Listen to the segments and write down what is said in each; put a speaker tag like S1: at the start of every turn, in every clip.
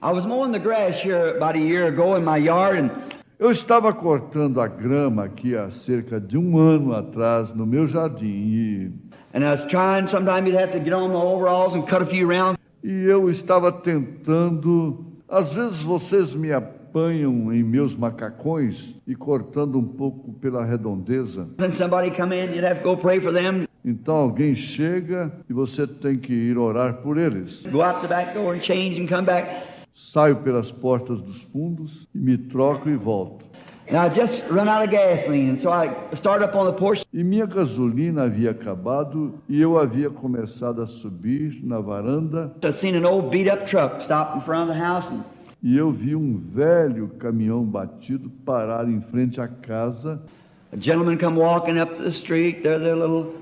S1: I was mowing the grass here about a year ago in my yard, and
S2: Eu estava cortando a grama aqui há cerca de um ano atrás no meu jardim
S1: I was trying. Sometimes you'd have to get on the overalls and cut a few rounds.
S2: e eu estava tentando. Às vezes vocês me apanham em meus macacões e cortando um pouco pela redondeza.
S1: Then somebody come in, you'd have to go pray for them.
S2: Então alguém chega e você tem que ir orar por eles.
S1: Go out the back door and change and come back.
S2: Saio pelas portas dos fundos e me troco e volto.
S1: And I just run out of gasoline, and so I start up on the porch.
S2: E minha gasolina havia acabado e eu havia começado a subir na varanda
S1: I seen an old beat-up truck stop in front of the house, and
S2: e eu vi um velho caminhão batido parar em frente à casa
S1: a gentleman come walking up the street, their little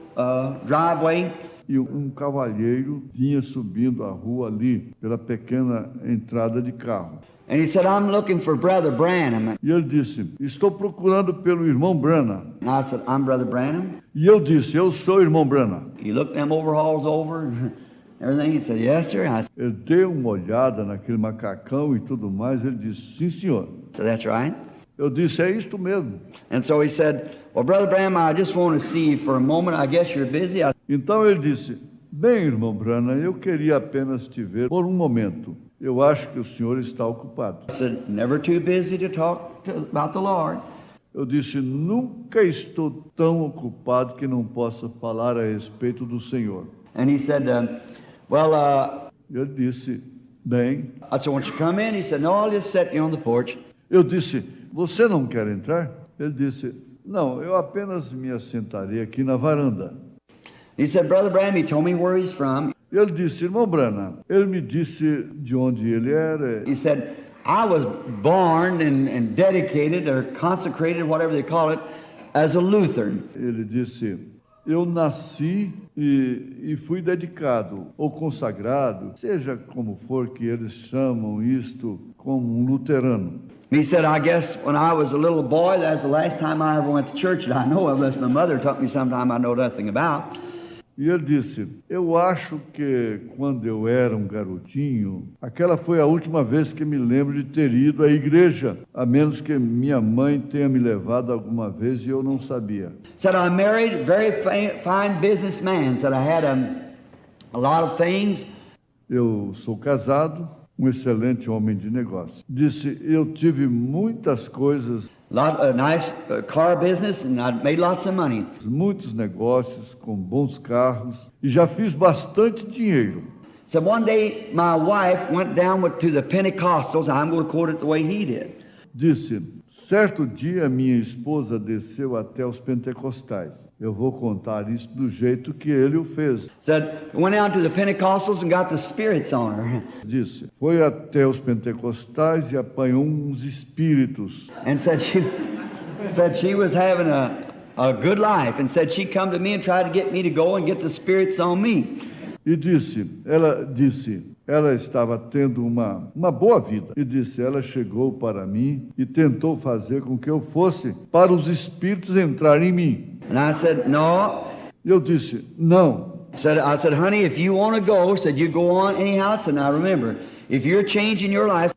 S1: driveway.
S2: e um cavalheiro vinha subindo a rua ali pela pequena entrada de carro.
S1: And he said, "I'm looking for Brother Branham."
S2: E ele disse, estou procurando pelo irmão Branham.
S1: And I said, "I'm Brother Branham."
S2: E eu disse, eu sou o irmão Branham.
S1: He looked them overalls over and everything. He said, "Yes, sir." I
S2: Ele deu uma olhada naquele macacão e tudo mais. Ele disse, sim, senhor.
S1: said, "That's right."
S2: Eu disse, é isto mesmo.
S1: And so he said, "Well, Brother Branham, I just want to see you for a moment. I guess you're busy."
S2: Então ele disse, bem, irmão Branham, eu queria apenas te ver por um momento. Eu acho que o senhor está ocupado.
S1: I said, "Never too busy to talk about the Lord."
S2: Eu disse, nunca estou tão ocupado que não possa falar a respeito do Senhor.
S1: And he said,
S2: Ele disse, bem.
S1: I said, "Won't you come in?" He said, "No, I'll just set you on the porch."
S2: Eu disse, você não quer entrar? Ele disse, não, eu apenas me assentarei aqui na varanda.
S1: He said, "Brother Branham, he told me where he's from."
S2: Ele disse, irmão Branham, ele me disse de onde ele era.
S1: He said, "I was born and dedicated or consecrated, whatever they call it, as a Lutheran."
S2: Ele disse, eu nasci e fui dedicado ou consagrado, seja como for que eles chamam isto, como um luterano.
S1: He said, "I guess when I was a little boy, that's the last time I ever went to church that I know of, unless my mother took me sometime I know nothing about."
S2: E ele disse, eu acho que quando eu era um garotinho, aquela foi a última vez que me lembro de ter ido à igreja, a menos que minha mãe tenha me levado alguma vez e eu não sabia.
S1: Said, "I married a very fine businessman." Said, "I had a lot of things."
S2: Eu sou casado, um excelente homem de negócio. Disse, eu tive muitas coisas,
S1: Nice car business, and I made lots of money.
S2: muitos negócios com bons carros e já fiz bastante dinheiro.
S1: So one day my wife went down to the Pentecostals. I'm going to quote it the way he did.
S2: Disse, certo dia minha esposa desceu até os pentecostais. Eu vou contar isso do jeito que ele o fez.
S1: Said, went out to the Pentecostals and got the spirits on her.
S2: Disse, foi até os pentecostais e apanhou uns espíritos.
S1: And said she was having a good life, and said she come to me and tried to get me to go and get the spirits on me.
S2: E disse, ela estava tendo uma boa vida. E disse, ela chegou para mim e tentou fazer com que eu fosse para os espíritos entrarem em mim.
S1: And I said, "No."
S2: E eu disse, não.
S1: I said, "Honey, if you want to go," said, "you go on anyhow." So now remember, if you're changing your life.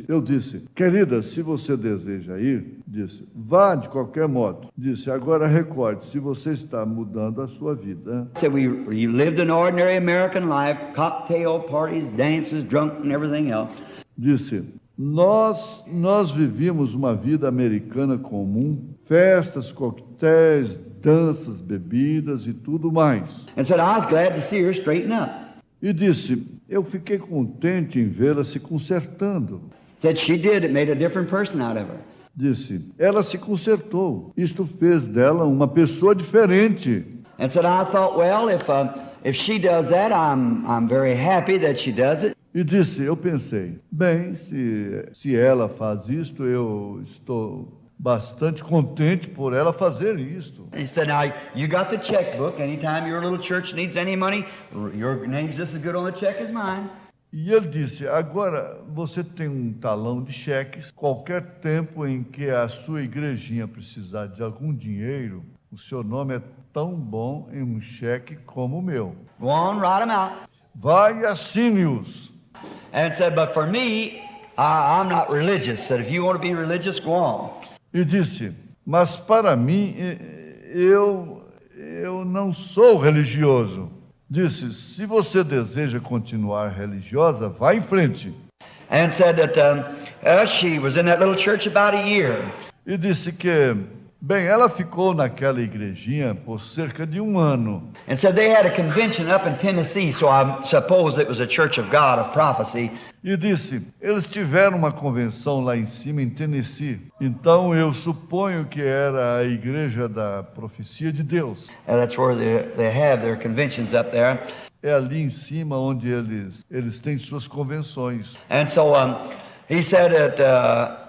S2: Eu disse, querida, se você deseja ir, disse, vá de qualquer modo. Disse, agora recorde, se você está mudando a sua vida.
S1: Said you lived an ordinary American life, cocktail parties, dances, drunk and everything else.
S2: Disse, nós vivíamos uma vida americana comum, festas, coquetéis, danças, bebidas e tudo mais.
S1: And said, "I was glad to see her straighten up."
S2: E disse, eu fiquei contente em vê-la se consertando.
S1: Said she did. It made a different person out of her.
S2: Disse, ela se consertou. Isto fez dela uma pessoa diferente.
S1: And said, "I thought, well, if she does that, I'm very happy that she does it."
S2: E disse, eu pensei, bem, se ela faz isto, eu estou bastante contente por ela fazer isto.
S1: He said, "Now, you got the checkbook. Anytime your little church needs any money, your name's just as good on the check as mine."
S2: E ele disse, agora você tem um talão de cheques, qualquer tempo em que a sua igrejinha precisar de algum dinheiro, o seu nome é tão bom em um cheque como o meu.
S1: Go on, write them out.
S2: Vai e assine-os.
S1: And said, "But for me, I'm not religious. Said, if you want to be religious, go on.
S2: E disse, mas para mim, eu não sou religioso. Disse, se você deseja continuar religiosa, vá em frente.
S1: And said that she was in that little church about a year.
S2: E disse que, bem, ela ficou naquela igrejinha por cerca de 1 ano.
S1: And said they had a convention up in Tennessee, so I suppose it was a Church of God of prophecy.
S2: E disse, eles tiveram uma convenção lá em cima, em Tennessee. Então eu suponho que era a igreja da profecia de Deus.
S1: And that's where they have their conventions up there.
S2: É ali em cima onde eles têm suas convenções.
S1: And so he said that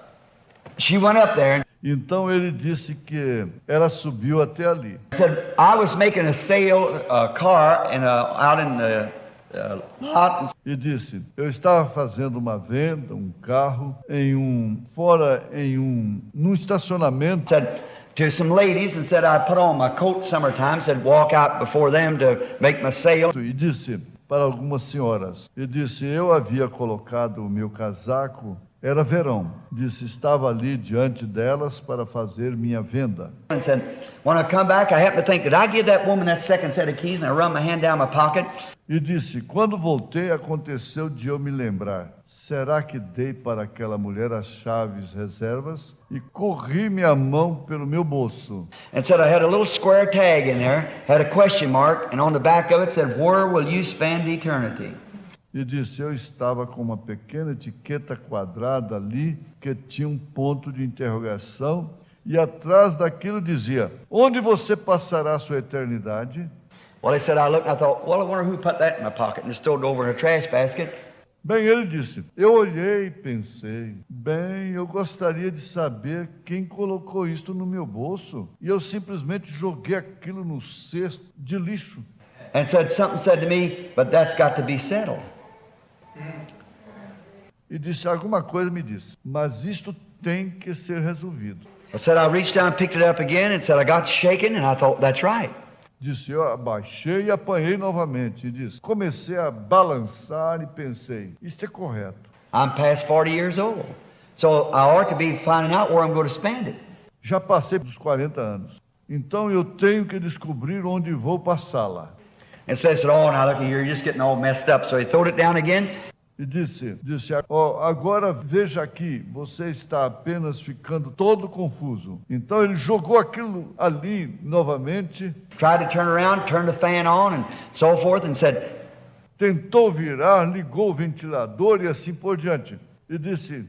S1: she went up there.
S2: Então ele disse que ela subiu até ali.
S1: He said, I was making a sale car out in the lot.
S2: E disse, eu estava fazendo uma venda, um carro, num estacionamento.
S1: Said to some ladies and said I put on my coat summertime. Said walk out before them to make my sale.
S2: E disse para algumas senhoras, e disse, eu havia colocado o meu casaco, era verão, disse, estava ali diante delas para fazer minha venda.
S1: And said, when I come back, I happen to think, did I give that woman that second set of keys? And I run my hand down my pocket.
S2: E disse, quando voltei, aconteceu de eu me lembrar, será que dei para aquela mulher as chaves reservas? E corri minha mão pelo meu bolso.
S1: And said I had a little square tag in there, had a question mark, and on the back of it said, where will you spend eternity?
S2: E disse, eu estava com uma pequena etiqueta quadrada ali, que tinha um ponto de interrogação, e atrás daquilo dizia, onde você passará a sua eternidade?
S1: Well, he said, I looked and I thought, well, I wonder who put that in my pocket, and just threw it over in a trash basket.
S2: Bem, ele disse, eu olhei e pensei, bem, eu gostaria de saber quem colocou isto no meu bolso. E eu simplesmente joguei aquilo no cesto de lixo.
S1: And something said to me, but that's got to be settled.
S2: E disse, alguma coisa me disse, mas isto tem que ser resolvido.
S1: I said, I reached down and picked it up again and said, I got shaken, and I thought, that's right.
S2: Disse, eu abaixei e apanhei novamente. E disse, comecei a balançar e pensei, isto é correto.
S1: I'm past 40 years old, so I ought to be finding out where I'm going to spend it.
S2: Já passei dos 40 anos, então eu tenho que descobrir onde vou passá-la.
S1: And said, oh, now look, you're just getting all messed up. So he throwed it down again.
S2: E disse, agora veja aqui, você está apenas ficando todo confuso. Então ele jogou aquilo ali novamente.
S1: Tried to turn around, turned the fan on and so forth and said,
S2: tentou virar, ligou o ventilador e assim por diante. E disse,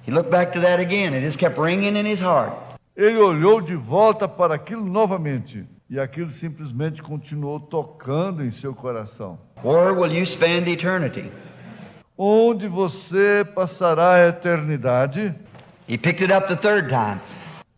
S1: he looked back to that again. It just kept ringing in his heart.
S2: Ele olhou de volta para aquilo novamente. E aquilo simplesmente continuou tocando em seu coração.
S1: Where will you spend eternity?
S2: Onde você passará a eternidade?
S1: He picked it up the third time.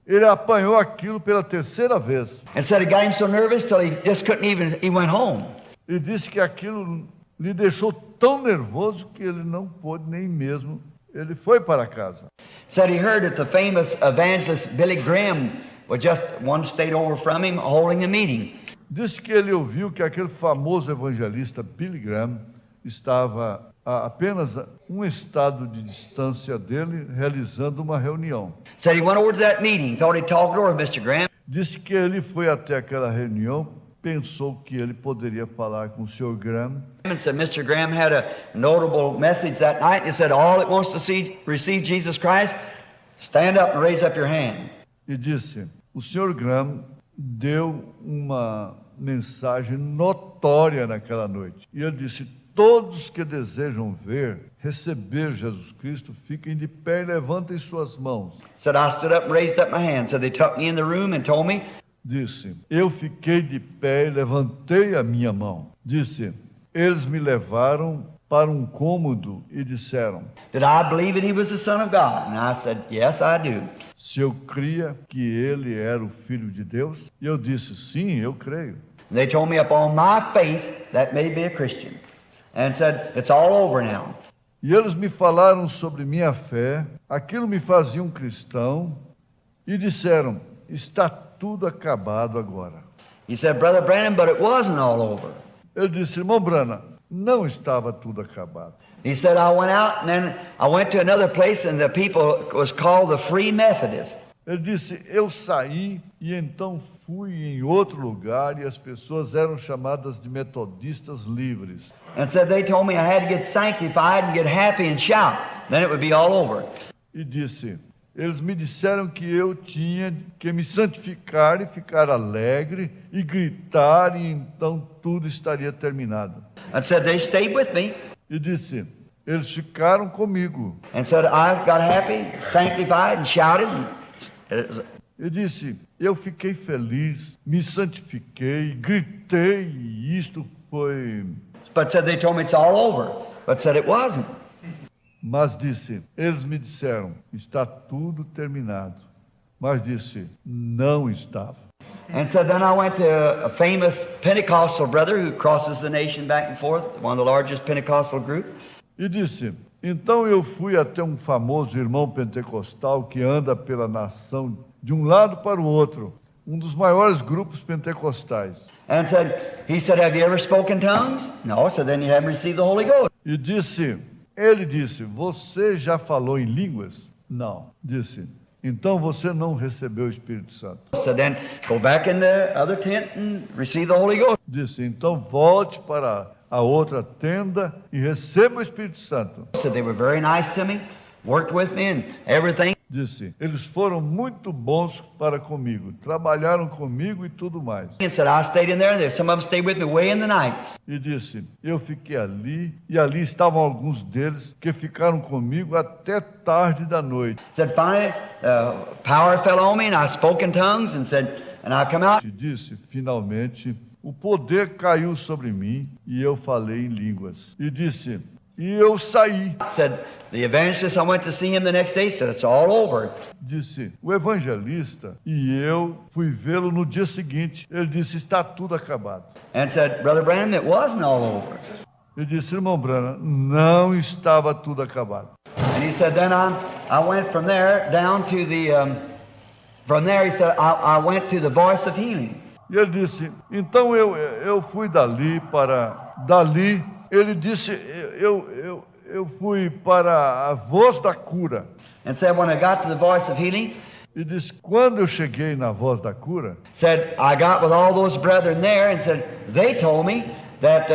S2: Ele apanhou aquilo pela terceira vez.
S1: And said it got him so nervous till he just couldn't even, he went home.
S2: E disse que aquilo lhe deixou tão nervoso que ele não pôde nem mesmo, ele foi para casa.
S1: Said he heard that the famous evangelist Billy Graham was just one state over from him holding a meeting.
S2: Disse que ele ouviu que aquele famoso evangelista Billy Graham estava a apenas um estado de distância dele, realizando uma reunião.
S1: Said he went over to that meeting, thought he'd talk it over with Mr. Graham.
S2: Disse que ele foi até aquela reunião, pensou que ele poderia falar com o Sr. Graham.
S1: And said Mr. Graham had a notable message that night. He said, all that wants to receive Jesus Christ, stand up and raise up your hand.
S2: E disse, o Sr. Graham deu uma mensagem notória naquela noite. E ele disse, todos que desejam receber Jesus Cristo, fiquem de pé e levantem suas mãos.
S1: Said I stood up and raised up my hand. Said they took me in the room and told me.
S2: Disse, eu fiquei de pé e levantei a minha mão. Disse, eles me levaram para um cômodo e disseram,
S1: Did I believe that he was the Son of God? And I said, yes, I do.
S2: Se eu cria que ele era o Filho de Deus? E eu disse, sim, eu creio.
S1: And they told me upon my faith that made me a Christian. And said, it's all over now.
S2: E eles me falaram sobre minha fé, aquilo me fazia um cristão, e disseram, está tudo acabado agora.
S1: He said, Brother Branham, but it wasn't all over.
S2: Eu disse, irmão Branham, não estava tudo acabado.
S1: He said, I went out and then I went to another place and the people was called the Free Methodists.
S2: Ele disse, eu saí e então fui em outro lugar e as pessoas eram chamadas de metodistas livres.
S1: And said they told me I had to get sanctified and get happy and shout. Then it would be all over.
S2: E disse, eles me disseram que eu tinha que me santificar e ficar alegre e gritar e então tudo estaria terminado.
S1: And said they stayed with me.
S2: E disse, eles ficaram comigo.
S1: And said I got happy, sanctified and shouted.
S2: E disse, eu fiquei feliz, me santifiquei, gritei e isto foi...
S1: But said they told me it's all over. But said it wasn't.
S2: Mas disse, eles me disseram, está tudo terminado. Mas disse, não estava.
S1: And so then I went to a famous Pentecostal brother who crosses the nation back and forth, one of the largest Pentecostal groups.
S2: E disse, então eu fui até um famoso irmão pentecostal que anda pela nação de um lado para o outro, um dos maiores grupos pentecostais.
S1: And he said, have you ever spoken tongues? No, so then you haven't received the Holy Ghost.
S2: E disse, ele disse, você já falou em línguas? Não. Disse, então você não recebeu o Espírito Santo.
S1: So then go back in the other tent and receive the Holy Ghost.
S2: Disse, então volte para a outra tenda e receba o Espírito Santo.
S1: So they were very nice to me, worked with me and everything.
S2: Disse, eles foram muito bons para comigo, trabalharam comigo e tudo mais.
S1: And said I stayed in there and some of them stayed with me way in the night.
S2: E disse, eu fiquei ali e ali estavam alguns deles que ficaram comigo até tarde da noite.
S1: Said finally power fell on me and I spoke in tongues and I come out.
S2: E disse, finalmente, o poder caiu sobre mim e eu falei em línguas. E disse, e eu saí.
S1: Said the evangelist, I went to see him the next day, said it's all over.
S2: Disse, o evangelista, e eu fui vê-lo no dia seguinte. Ele disse, está tudo acabado.
S1: And said, Brother Branham, it wasn't all over.
S2: Ele disse, irmão Branham, não estava tudo acabado.
S1: And he said, then I went from there down to from there he said, I went to the Voice of Healing.
S2: E ele disse, então eu fui dali para dali. Ele disse, eu fui para a Voz da Cura.
S1: And said, when I got to the Voice of Healing,
S2: E disse, quando eu cheguei na Voz da Cura,
S1: said, I got with all those brethren there and said, they told me that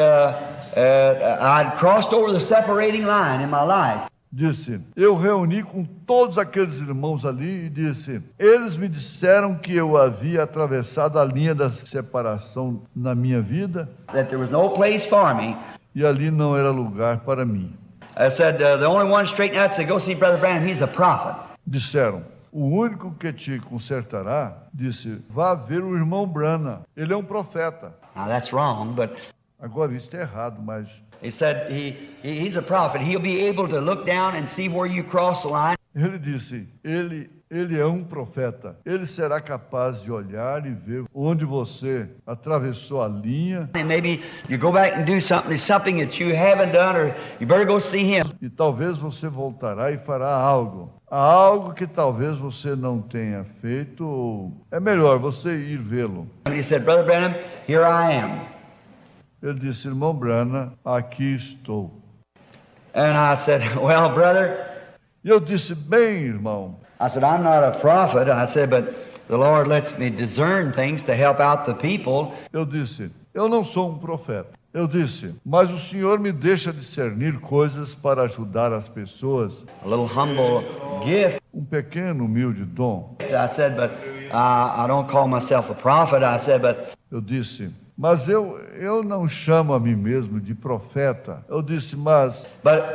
S1: I'd crossed over the separating line in my life.
S2: disse, eu reuni com todos aqueles irmãos ali e disse, eles me disseram que eu havia atravessado a linha da separação na minha vida
S1: That there was no place for me.
S2: e ali não era lugar para mim.
S1: I said, the only one straightened out said, go see Brother Branham, he's a prophet.
S2: Disseram, o único que te consertará, disse, vá ver o irmão Branham, ele é um profeta.
S1: Now that's wrong, but
S2: Agora, isso é errado, mas
S1: he said he's a prophet. He'll be able to look down and see where you cross the line.
S2: ele disse, ele é um profeta. Ele será capaz de olhar e ver onde você atravessou a linha
S1: And maybe you go back and do something that you haven't done, or you better go see him.
S2: e talvez você voltará e fará algo que talvez você não tenha feito, ou é melhor você ir vê-lo.
S1: And he said, Brother Branham, here I am.
S2: Ele disse, irmão Branham, aqui estou.
S1: And I said, well, brother,
S2: E eu disse, bem, irmão,
S1: I said, I'm not a prophet. I said, but the Lord lets me discern things to help out the people.
S2: eu disse, eu não sou um profeta. Eu disse, mas o Senhor me deixa discernir coisas para ajudar as pessoas.
S1: A little humble gift.
S2: Um pequeno, humilde dom.
S1: I said, but I don't call myself a prophet. I said, but
S2: Eu disse, mas eu não chamo a mim mesmo de profeta. Eu disse, mas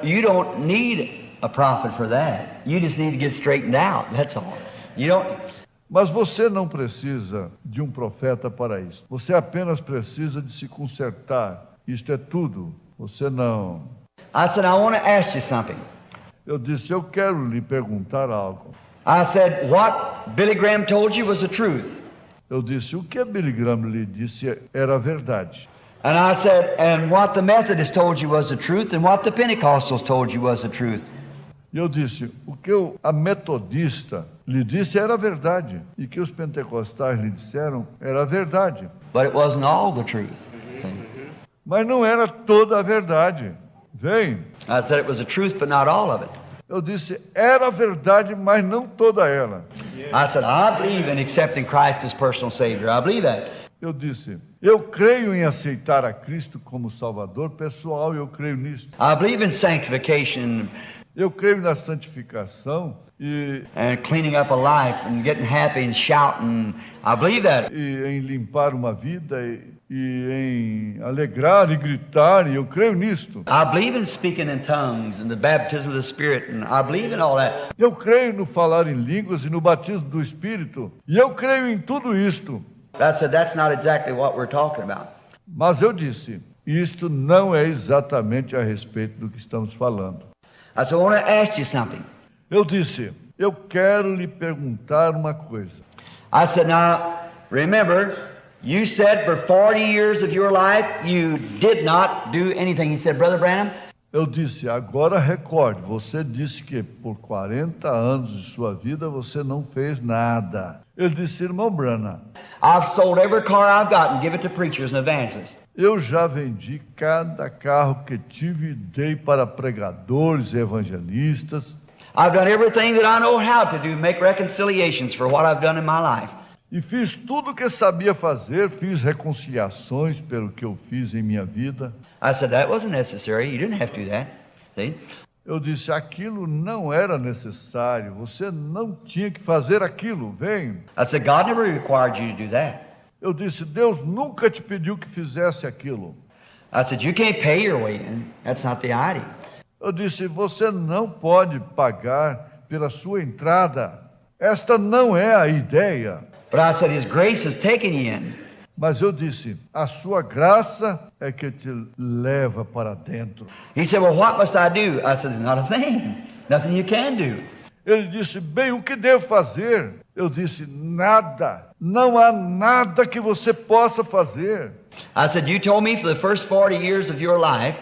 S1: you don't need a prophet for that. You just need to get straightened out. That's all. You don't.
S2: você não precisa de um profeta para isso. Você apenas precisa de se consertar. Isto é tudo. Você não.
S1: I said, I want to ask you something.
S2: Eu disse, eu quero lhe perguntar algo.
S1: I said, what Billy Graham told you was the truth.
S2: Eu disse, o que Billy Graham lhe disse era a verdade.
S1: And I said, and what the Methodists told you was the truth, and what the Pentecostals told you was the truth.
S2: E eu disse, o que a metodista lhe disse era a verdade. E o que os pentecostais lhe disseram era a verdade.
S1: But it wasn't all the truth.
S2: Mas não era toda a verdade. Vem.
S1: I said it was the truth, but not all of it.
S2: Eu disse, era a verdade, mas não toda ela.
S1: I said, I believe in accepting Christ as personal Savior. I believe that.
S2: Eu disse, eu creio em aceitar a Cristo como Salvador pessoal, eu creio nisso.
S1: I believe in sanctification
S2: Eu creio na santificação
S1: and cleaning up a life and getting happy and shouting. I believe that.
S2: e em limpar uma vida e em alegrar e gritar, e eu creio nisto.
S1: I believe in speaking in tongues and the baptism of the Spirit, and I believe in all that.
S2: Eu creio no falar em línguas e no batismo do Espírito, e eu creio em tudo isto.
S1: I said, that's not exactly what we're talking about.
S2: Mas eu disse, isto não é exatamente a respeito do que estamos falando.
S1: I said, I want to ask you something.
S2: Eu disse, eu quero lhe perguntar uma coisa.
S1: I said, now, remember, you said for 40 years of your life you did not do anything. He said, Brother Branham,
S2: Eu disse, agora recorde, você disse que por 40 anos de sua vida você não fez nada. Ele disse, irmão Branham,
S1: I've sold every car I've got and give it to preachers and evangelists.
S2: eu já vendi cada carro que tive e dei para pregadores e evangelistas.
S1: I've done everything that I know how to do, make reconciliations for what I've done in my life.
S2: E fiz tudo o que sabia fazer, fiz reconciliações pelo que eu fiz em minha vida.
S1: I said, that wasn't necessary. You didn't have to do that. See?
S2: Eu disse, aquilo não era necessário, você não tinha que fazer aquilo, vem.
S1: I said, God never required you to do that.
S2: Eu disse, Deus nunca te pediu que fizesse aquilo.
S1: I said, you can't pay your way in. That's not the idea.
S2: Eu disse, você não pode pagar pela sua entrada. Esta não é a ideia.
S1: But I said, His grace has taken you in.
S2: Mas eu disse, a sua graça é que te leva para dentro.
S1: He said, well, what must I do? I said, not a thing. Nothing you can do.
S2: Ele disse, bem, o que devo fazer? Eu disse, nada. Não há nada que você possa fazer.
S1: I said, you told me for the first 40 years of your life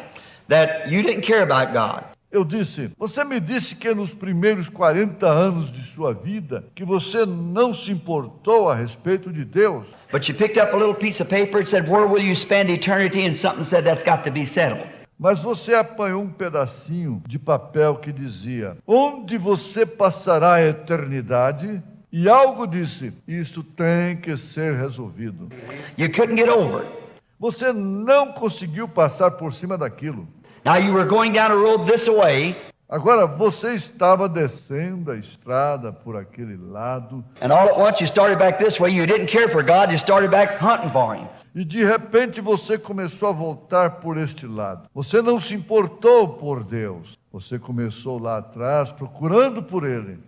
S1: that you didn't care about God.
S2: Eu disse, você me disse que nos primeiros 40 anos de sua vida, que você não se importou a respeito de Deus.
S1: But you picked up a little piece of paper and said, where will you spend eternity? And something said, that's got to be settled.
S2: Mas você apanhou um pedacinho de papel que dizia, onde você passará a eternidade? E algo disse, isto tem que ser resolvido.
S1: You couldn't get over it.
S2: Você não conseguiu passar por cima daquilo.
S1: Now you were going down a road this way,
S2: Agora, você estava descendo a estrada por aquele lado,
S1: and all at once you started back this way. You didn't care for God. You started back hunting for Him.
S2: e de repente você começou a voltar por este lado. Você não se importou por Deus. Você começou lá atrás procurando por Ele.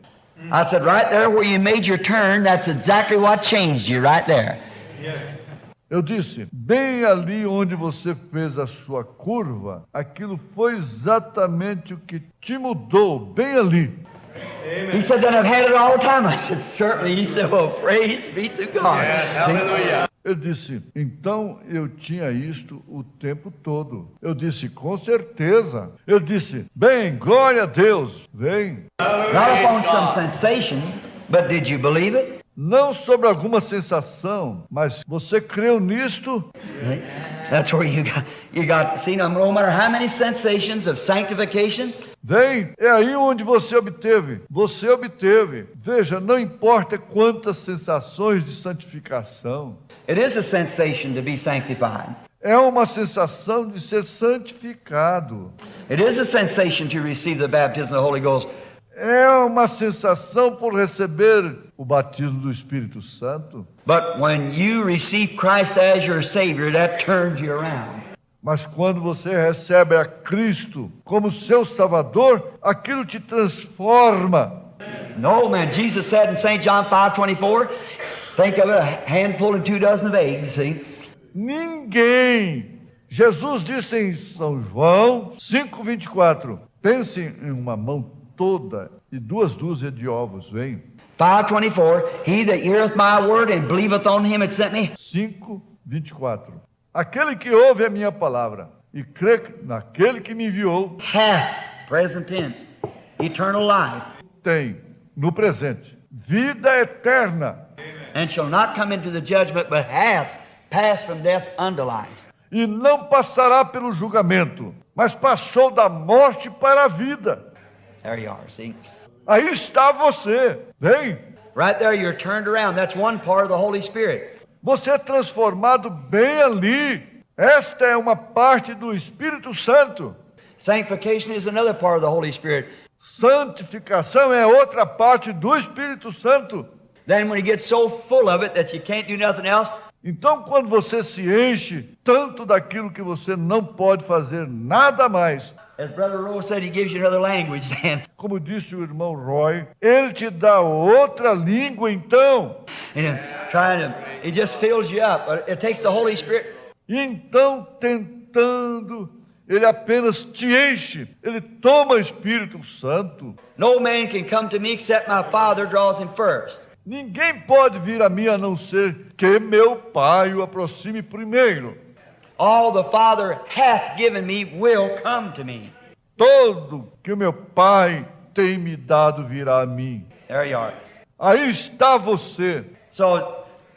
S1: I said, right there where you made your turn, that's exactly what changed you, right there.
S2: Eu disse, bem ali onde você fez a sua curva, aquilo foi exatamente o que te mudou, bem ali.
S1: He said, then I've had it all the time. I said, certainly. He said, well, praise be to God.
S2: Ele disse, então eu tinha isto o tempo todo. Eu disse, com certeza. Ele disse, bem, glória a Deus, vem.
S1: Not upon some sensation, but did you believe it?
S2: Não sobre alguma sensação, mas você creu nisto?
S1: That's where you got, see, no matter how many sensations of sanctification,
S2: Vem, é aí onde você obteve. Você obteve. Veja, não importa quantas sensações de santificação.
S1: it is a sensation to be sanctified.
S2: É uma sensação de ser santificado.
S1: It is a sensation to receive the baptism of the Holy Ghost.
S2: É uma sensação por receber o batismo do Espírito Santo.
S1: But when you receive Christ as your Savior, that turns you around.
S2: Mas quando você recebe a Cristo como seu Salvador, aquilo te transforma.
S1: No, man, Jesus said in St. John 5:24, think of it, a handful and 2 dozen of eggs, see?
S2: Ninguém. Jesus disse em São João 5:24, pense em uma mão toda e 2 dúzias de ovos, vem.
S1: 5:24, he that heareth my word and believeth on him that sent me.
S2: 5:24. Aquele que ouve a minha palavra e crê naquele que me enviou,
S1: Hath, present tense, eternal life,
S2: tem, no presente, vida eterna.
S1: and shall not come into the judgment, but hath passed from death unto life.
S2: e não passará pelo julgamento, mas passou da morte para a vida.
S1: There you are, see?
S2: Aí está você, vem.
S1: Right there, you're turned around. That's one part of the Holy Spirit.
S2: Você é transformado bem ali. Esta é uma parte do Espírito Santo.
S1: Sanctification is another part of the Holy Spirit.
S2: Santificação é outra parte do Espírito Santo.
S1: Then when you get so full of it that you can't do nothing else,
S2: Então, quando você se enche tanto daquilo que você não pode fazer nada mais,
S1: as Brother Rose said, he gives you another language then.
S2: como disse o irmão Roy, ele te dá outra língua então.
S1: And he just fills you up. But it takes the Holy Spirit.
S2: Então, tentando, ele apenas te enche, ele toma o Espírito Santo.
S1: No man can come to me except my Father draws him first.
S2: Ninguém pode vir a mim a não ser que meu Pai o aproxime primeiro.
S1: All the Father hath given me will come to me.
S2: Todo que o meu Pai tem me dado virá a mim.
S1: There you are.
S2: Aí está você.
S1: So,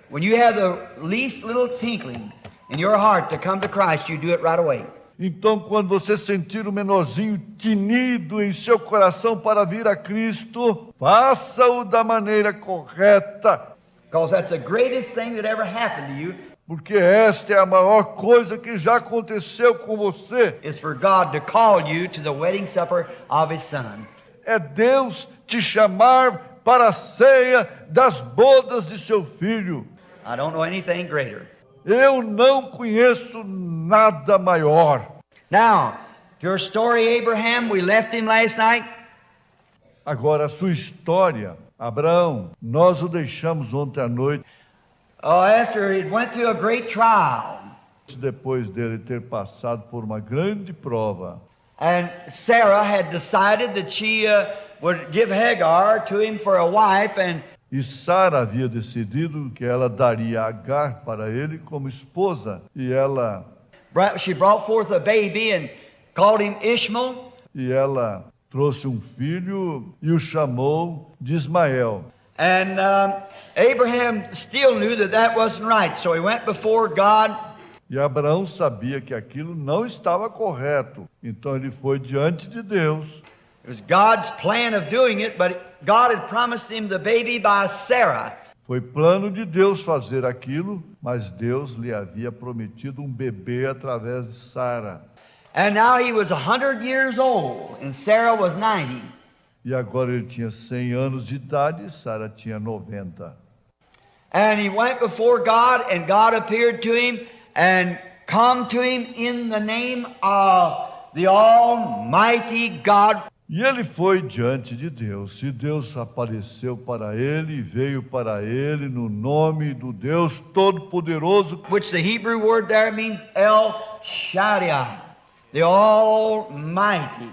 S1: when you have the least little tinkling in your heart to come to Christ, you do it right away.
S2: Então, quando você sentir o menorzinho tinido em seu coração para vir a Cristo, faça-o da maneira correta,
S1: Because that's the greatest thing that ever happened to you,
S2: porque esta é a maior coisa que já aconteceu com você.
S1: is for God to call you to the wedding supper of His Son.
S2: É Deus te chamar para a ceia das bodas de seu filho.
S1: I don't know anything greater.
S2: Eu não conheço nada maior.
S1: Now, your story, Abraham, we left him last night.
S2: Agora, a sua história, Abraão, nós o deixamos ontem à noite,
S1: After he went through a great trial,
S2: depois dele ter passado por uma grande prova.
S1: and Sarah had decided that she would give Hagar to him for a wife, and
S2: E Sara havia decidido que ela daria Agar para ele como esposa. E ela
S1: she brought forth a baby and called him Ishmael.
S2: trouxe um filho e o chamou de Ismael.
S1: And Abraham still knew that that wasn't right, so he went before God.
S2: E Abraão sabia que aquilo não estava correto. Então ele foi diante de Deus.
S1: It was God's plan of doing it, but God had promised him the baby by Sarah.
S2: Foi plano de Deus fazer aquilo, mas Deus lhe havia prometido um bebê através de Sara.
S1: And now he was 100 years old, and Sarah was 90.
S2: E agora ele tinha 100 anos de idade e Sara tinha 90.
S1: And he went before God, and God appeared to him and come to him in the name of the Almighty God.
S2: E ele foi diante de Deus, e Deus apareceu para ele e veio para ele no nome do Deus Todo-Poderoso,
S1: Which the Hebrew word there means El Shaddai, the Almighty.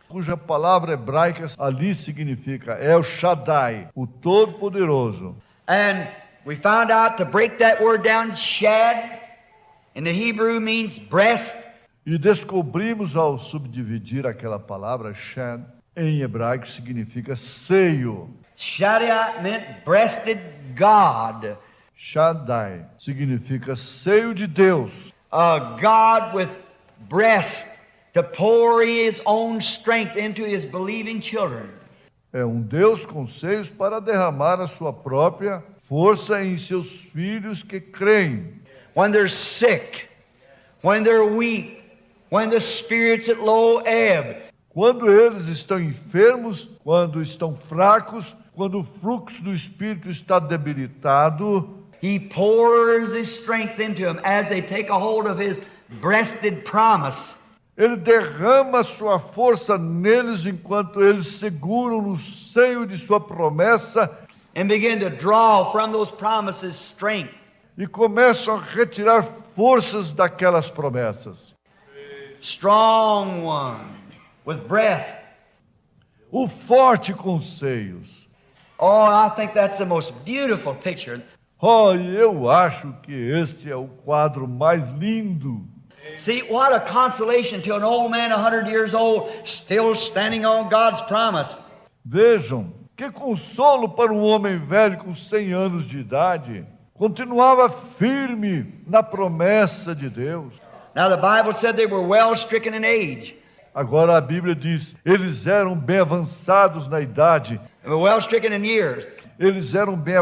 S2: cuja palavra hebraica ali significa El Shaddai, o Todo-Poderoso.
S1: And we found out to break that word down, Shad, in the Hebrew means breast.
S2: E descobrimos ao subdividir aquela palavra, Shad, em hebraico significa seio.
S1: Shaddai meant breasted God,
S2: Shaddai significa seio de Deus.
S1: a God with breast to pour His own strength into His believing children.
S2: É um Deus com seios para derramar a sua própria força em seus filhos que creem.
S1: When they're sick, when they're weak, when the spirit's at low ebb,
S2: Quando eles estão enfermos, quando estão fracos, quando o fluxo do Espírito está debilitado,
S1: He pours His strength into them as they take a hold of His breasted promise.
S2: Ele derrama sua força neles enquanto eles seguram no seio de sua promessa
S1: And begin to draw from those promises strength.
S2: e começam a retirar forças daquelas promessas.
S1: Strong one with breast.
S2: O forte com seios.
S1: Oh, I think that's the most beautiful picture.
S2: Oh, eu acho que este é o quadro mais lindo.
S1: See, what a consolation to an old man 100 years old, still standing on God's promise.
S2: Vejam, que consolo para um homem velho com 100 anos de idade. Continuava firme na promessa de Deus.
S1: Now the Bible said they were well stricken in age.
S2: Agora a Bíblia diz, eles eram bem avançados na idade,
S1: They were well stricken in years.
S2: eles eram bem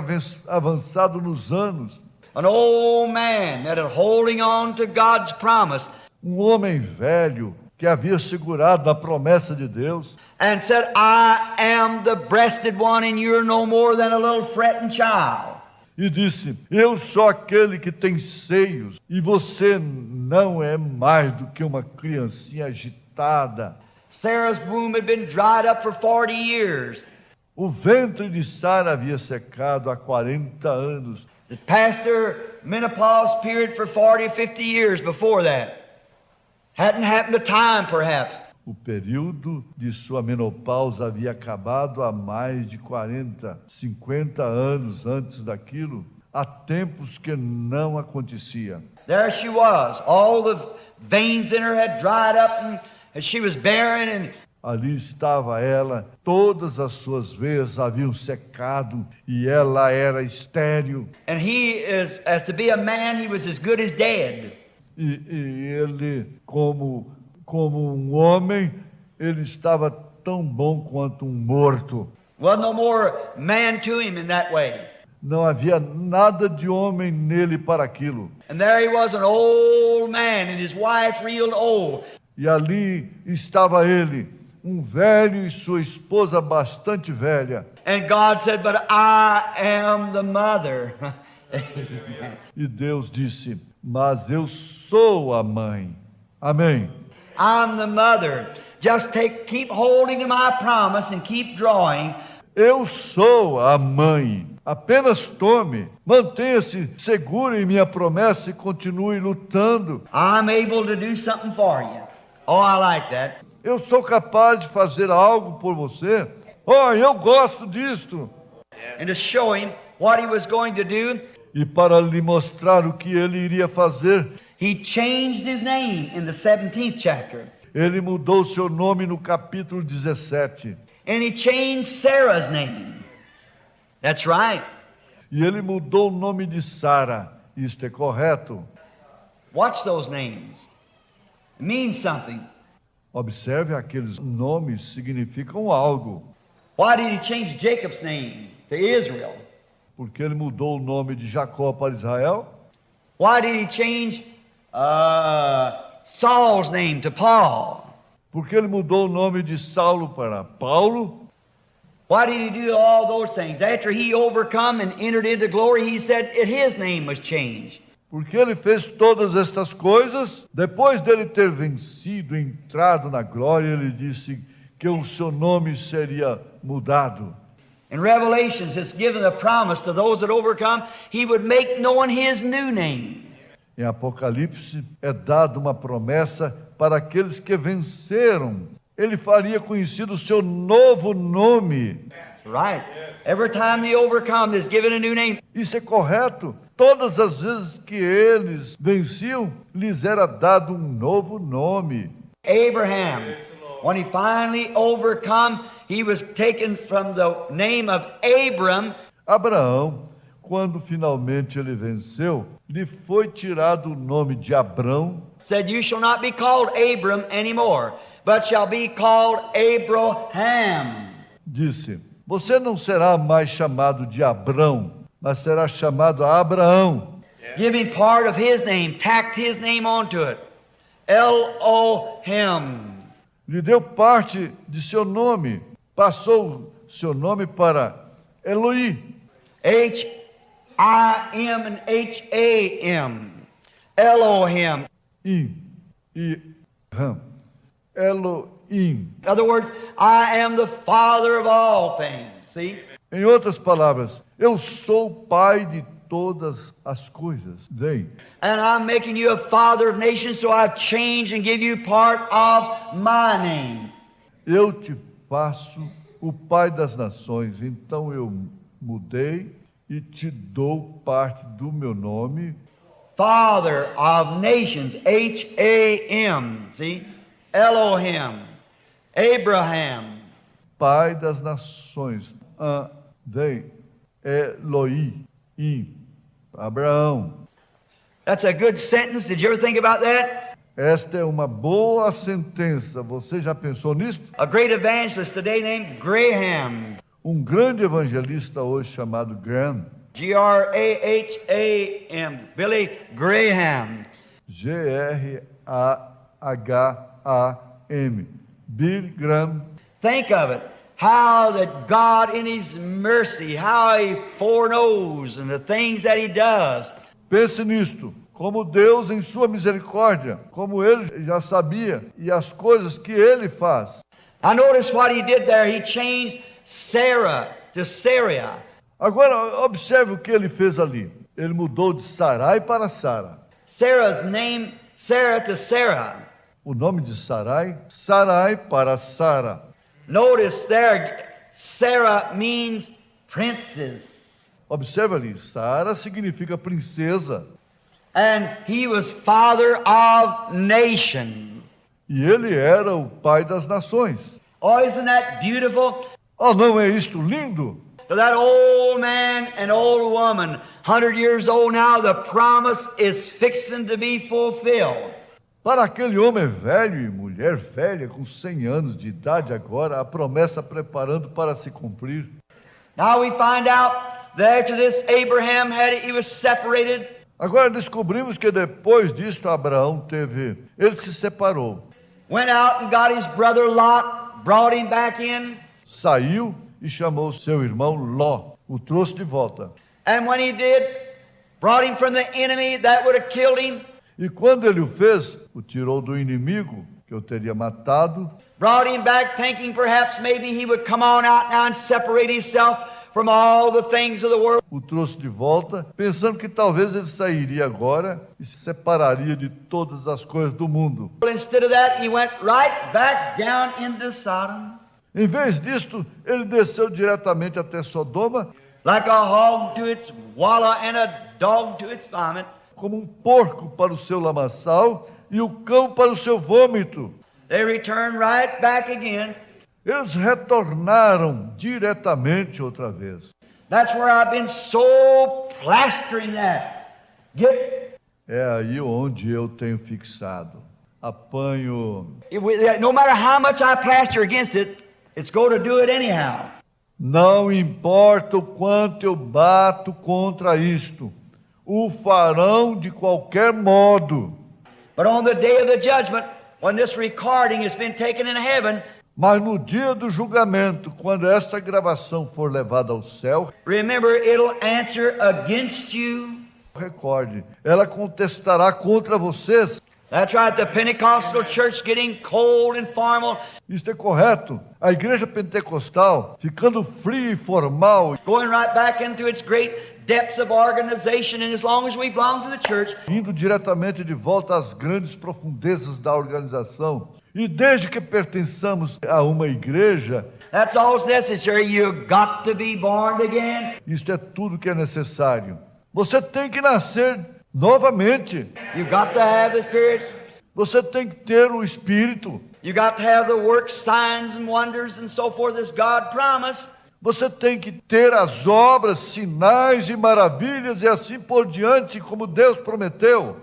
S2: avançados nos anos.
S1: An old man that is holding on to God's promise
S2: Um homem velho que havia segurado na promessa de Deus
S1: and said, I am the breasted one and you're no more than a little fretting child.
S2: e disse, eu sou aquele que tem seios e você não é mais do que uma criancinha agitada.
S1: Sarah's womb had been dried up for 40 years.
S2: O ventre de Sara havia secado há 40 anos.
S1: The pastor menopause period for 40, 50 years before that. Hadn't happened a time, perhaps.
S2: O período de sua menopausa havia acabado há mais de 40, 50 anos antes daquilo. Há tempos que não acontecia.
S1: There she was. All the veins in her had dried up and she was barren and
S2: Ali estava ela, todas as suas veias haviam secado e ela era estéril.
S1: he is, as to be a man, he was as good as dead.
S2: E ele, como um homem, ele estava tão bom quanto um morto.
S1: Wasn't no more man to him in that way.
S2: Não havia nada de homem nele para aquilo.
S1: And there he was, an old man, and his wife real old.
S2: E ali estava ele, um velho e sua esposa bastante velha.
S1: And God said, but I am the mother.
S2: E Deus disse, mas eu sou a mãe. Amém.
S1: I'm the mother. Just keep holding to my promise and keep drawing.
S2: Eu sou a mãe. Apenas tome, mantenha-se seguro em minha promessa e continue lutando.
S1: I'm able to do something for you. Oh, I like that.
S2: Eu sou capaz de fazer algo por você. Oh, eu gosto disto.
S1: And to show him what he was going to do,
S2: E para lhe mostrar o que ele iria fazer,
S1: he changed his name in the 17th chapter.
S2: ele mudou seu nome no capítulo 17.
S1: And he changed Sarah's name. That's right.
S2: E ele mudou o nome de Sara. Isto é correto.
S1: Watch those names. It means something.
S2: Observe, aqueles nomes significam algo.
S1: Why did he change Jacob's name to Israel?
S2: Porque ele mudou o nome de Jacó para Israel.
S1: Why did he change Saul's name to Paul?
S2: Porque ele mudou o nome de Saulo para Paulo.
S1: Why did he do all those things? After he overcome and entered into glory, he said his name was changed.
S2: Porque ele fez todas estas coisas, depois dele ter vencido, entrado na glória, ele disse que o seu nome seria mudado.
S1: In Revelations, it's given a promise to those that overcome, he would make known his new name.
S2: Em Apocalipse é dada uma promessa para aqueles que venceram. Ele faria conhecido o seu novo nome.
S1: That's right. Every time they overcome, there's given a new name.
S2: Isso é correto. Todas as vezes que eles venciam, lhes era dado um novo nome.
S1: Abraham, when he finally overcome, he was taken from the name of Abram.
S2: Abraão, quando finalmente ele venceu, lhe foi tirado o nome de Abrão.
S1: Said, you shall not be called Abram anymore, but shall be called Abraham.
S2: Disse, você não será mais chamado de Abrão, mas será chamado Abraão.
S1: Giving part of his name, tacked his name onto it. Elohim.
S2: Lhe deu parte de seu nome, passou seu nome para Eloí.
S1: H-I-M and H-A-M. Elohim.
S2: Elohim.
S1: In other words, I am the Father of all things. See?
S2: Em outras palavras, eu sou o pai de todas as coisas. Vem.
S1: And I'm making you a father of nations, so I've changed and give you part of my name.
S2: Eu te faço o pai das nações, então eu mudei e te dou parte do meu nome.
S1: Father of nations, H-A-M. See? Elohim. Abraham.
S2: Pai das nações. Vem. Eloí. Abraão.
S1: That's a good sentence. Did you ever think about that?
S2: Esta é uma boa sentença. Você já pensou nisso?
S1: A great evangelist today named Graham,
S2: Um grande evangelista hoje chamado Graham,
S1: Graham, Billy Graham.
S2: Graham, Bill Graham.
S1: Think of it, how that God in His mercy, how He foreknows and the things that He does.
S2: Pense nisto, como Deus em sua misericórdia, como Ele já sabia, e as coisas que Ele faz.
S1: I notice what He did there. He changed Sarah to Sarai.
S2: Agora, observe o que Ele fez ali. Ele mudou de Sarai para Sara.
S1: Sarah's name, Sarah to Sarah.
S2: O nome de Sarai, Sarai para Sara.
S1: Notice there, Sarah means princess.
S2: Observe ali, Sara significa princesa.
S1: And he was father of nations.
S2: E ele era o pai das nações.
S1: Oh, isn't that beautiful?
S2: Oh, não é isto lindo?
S1: To that old man and old woman, 100 years old now, the promise is fixing to be fulfilled.
S2: Para aquele homem velho e mulher velha com 100 anos de idade agora, a promessa preparando para se cumprir.
S1: Now we find out that after this Abraham he was separated.
S2: Agora descobrimos que depois disto Abraão ele se separou.
S1: Went out and got his brother Lot, brought him back in.
S2: Saiu e chamou seu irmão Ló, o trouxe de volta.
S1: And when he did, brought him from the enemy that would have killed him.
S2: E quando ele o fez, o tirou do inimigo que o teria matado.
S1: Brought him back thinking perhaps maybe he would come on out now and separate himself from all the things of the world.
S2: O trouxe de volta, pensando que talvez ele sairia agora e se separaria de todas as coisas do mundo.
S1: Instead of that, he went right back down into Sodom.
S2: Em vez disto, ele desceu diretamente até Sodoma,
S1: Like a hog to its wallow and a dog to its vomit.
S2: como um porco para o seu lamaçal e o cão para o seu vômito.
S1: They returned right back again.
S2: Eles retornaram diretamente outra vez.
S1: That's where I've been so plastering that. Get,
S2: É aí onde eu tenho fixado. Apanho.
S1: no matter how much I plaster against it, it's going to do it anyhow.
S2: Não importa o quanto eu bato contra isto, o farão de qualquer modo.
S1: But on the day of the judgment, when this recording has been taken in heaven,
S2: Mas no dia do julgamento, quando esta gravação for levada ao céu,
S1: remember it'll answer against you.
S2: recorde, ela contestará contra vocês.
S1: That's right, the Pentecostal church getting cold and formal,
S2: Isto é correto. A igreja pentecostal, ficando fria e formal,
S1: going right back into its great depths of organization, and as long as we belong to the church,
S2: indo diretamente de volta às grandes profundezas da organização. E desde que pertençamos a uma igreja,
S1: that's all necessary. You got to be born again.
S2: isto é tudo que é necessário. Você tem que nascer novamente.
S1: You got to have the Spirit.
S2: Você tem que ter o Espírito.
S1: You got to have the works, signs and wonders and so forth as God promised.
S2: Você tem que ter as obras, sinais e maravilhas e assim por diante, como Deus prometeu.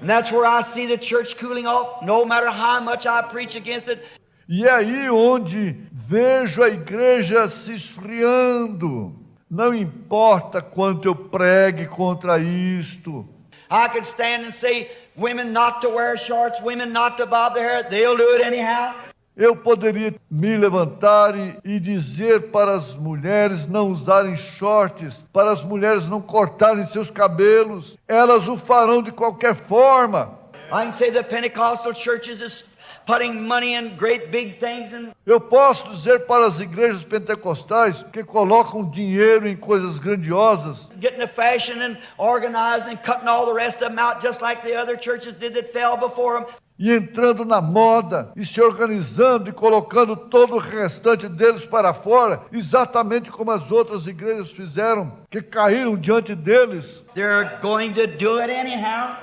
S1: And that's where I see the church cooling off, no matter how much I preach against it.
S2: E é aí onde vejo a igreja se esfriando. Não importa quanto eu pregue contra isto.
S1: I could stand and say, women not to wear shorts, women not to bob their hair, they'll do it anyhow.
S2: Eu poderia me levantar e dizer para as mulheres não usarem shorts, para as mulheres não cortarem seus cabelos. Elas o farão de qualquer forma.
S1: I can say the Pentecostal churches is putting money in great big things and
S2: Eu posso dizer para as igrejas pentecostais que colocam dinheiro em coisas grandiosas,
S1: getting the fashion and organizing and cutting all the rest of them out just like the other churches did that fell before them.
S2: e entrando na moda, e se organizando e colocando todo o restante deles para fora, exatamente como as outras igrejas fizeram, que caíram diante deles.
S1: They're going to do it anyhow.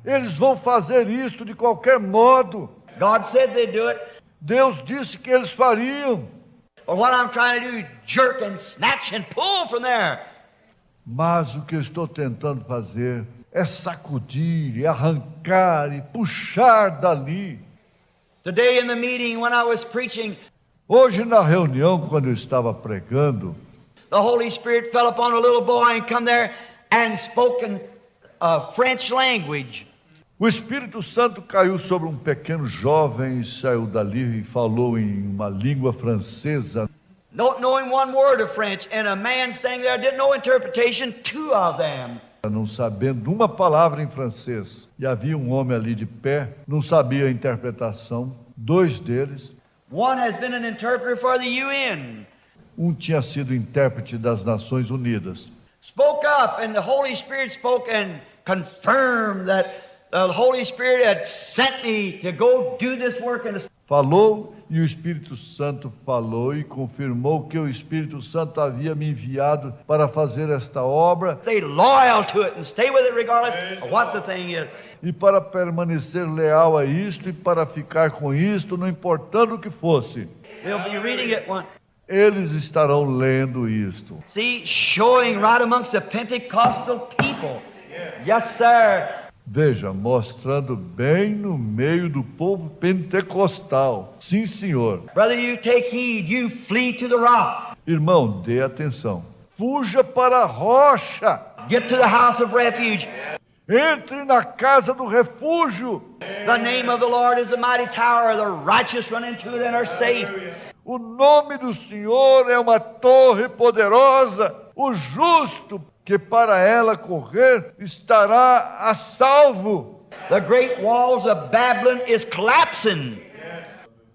S2: Eles vão fazer isso de qualquer modo.
S1: God said they'd do it.
S2: Deus disse que eles fariam.
S1: But what I'm trying to do is jerk and snatch and pull from there.
S2: Mas o que eu estou tentando fazer é sacudir, é arrancar e puxar dali.
S1: Today in the meeting when I was preaching,
S2: Hoje na reunião, quando eu estava pregando,
S1: the Holy Spirit fell upon a little boy and come there and spoke in French language.
S2: o Espírito Santo caiu sobre um pequeno jovem e saiu dali e falou em uma língua francesa.
S1: Not knowing one word of French, and a man standing there didn't know interpretation, two of them.
S2: Não sabendo uma palavra em francês. E havia um homem ali de pé, não sabia a interpretação, dois deles.
S1: One has been an interpreter for the UN.
S2: Um tinha sido intérprete das Nações Unidas.
S1: Spoke up, and the Holy Spirit spoke and confirmed that the Holy Spirit had sent me to go do this work in the...
S2: Falou e o Espírito Santo falou e confirmou que o Espírito Santo havia me enviado para fazer esta obra.
S1: Stay loyal to it and stay with it regardless of what the thing is.
S2: E para permanecer leal a isto e para ficar com isto, não importando o que fosse.
S1: They'll be reading it one.
S2: Eles estarão lendo isto.
S1: See, showing right amongst the Pentecostal people. Yes, sir.
S2: Veja, mostrando bem no meio do povo pentecostal. Sim, senhor.
S1: Brother, you take heed, you flee to the rock.
S2: Irmão, dê atenção. Fuja para a rocha.
S1: Get to the house of refuge.
S2: Entre na casa do refúgio.
S1: The name of the Lord is a mighty tower. The righteous run into it and are safe.
S2: O nome do Senhor é uma torre poderosa. O justo que para ela correr estará a salvo.
S1: The great walls of Babylon is collapsing.